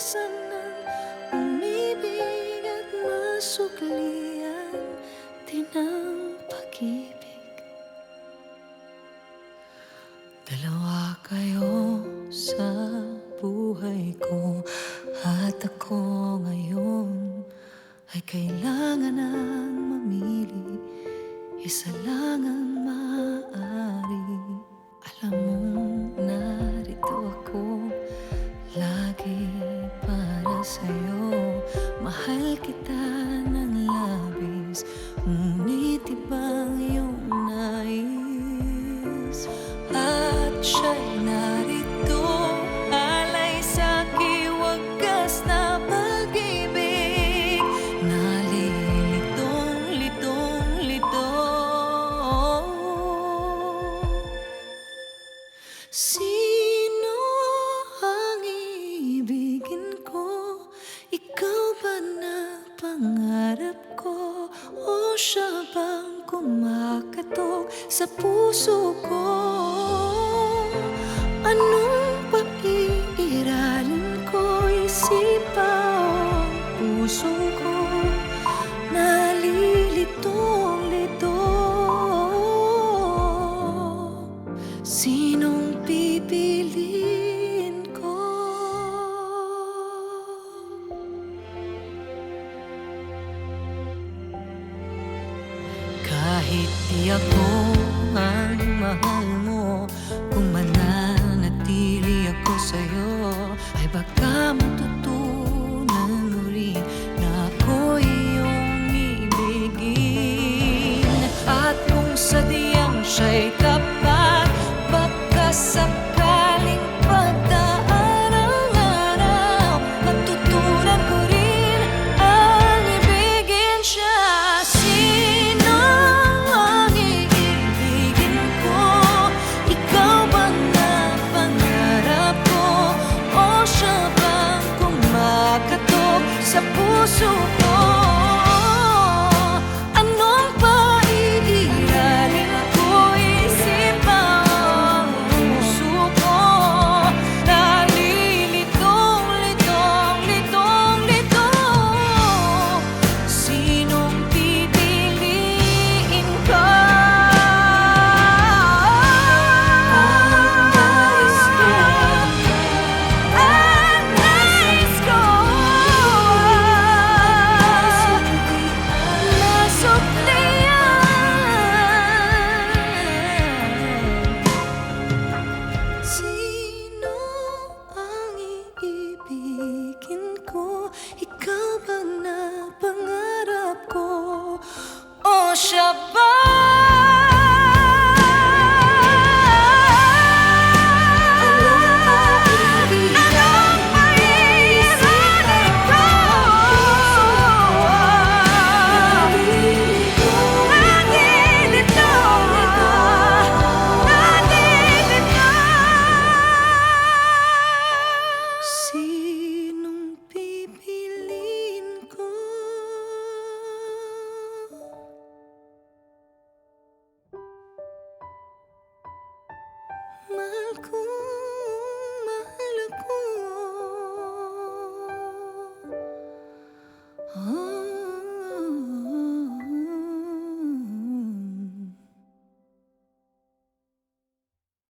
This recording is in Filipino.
kalakasan ng umibig at masuklian din ang pag-ibig. Dalawa kayo sa buhay ko at ako ngayon ay kailangan ng mamili. Isa lang ang maaari. Alam mong narito ako lagi para sa'yo. Mahal kita ng labis, ngunit ibang iyong nais. At siya'y narito, alay sa'ki wagas na pag-ibig. Nalilitong-litong-lito. Sino ang iibigin ko? Ikaw ba na pangarap ko? O siya bang kumakatok sa puso ko? Anong pag-iiralin ko? Isipan o puso ko? Nalilitong-lito. Sinong pipiliin ko? Kahit di ako ang mahal mo, kung mananatili ako sa'yo, ay baka matutunan mo rin na ako iyong ibigin. At kung sadyang siya'y tapat, baka sakaling pagdaan ang araw, matutunan ko rin ang ibigin siya. Sino ang iibigin ko? Ikaw ba na pangarap ko? O siya bang kumakatok sa puso ko? Anong paiiralin ko? Isipan o puso ko? Nalilitong-litong-litong-lito. Sinong pipiliin ko? Ang nais ko, nasuklian. Sino ang iibigin ko? Ikaw ba na pangarap ko? O siya ba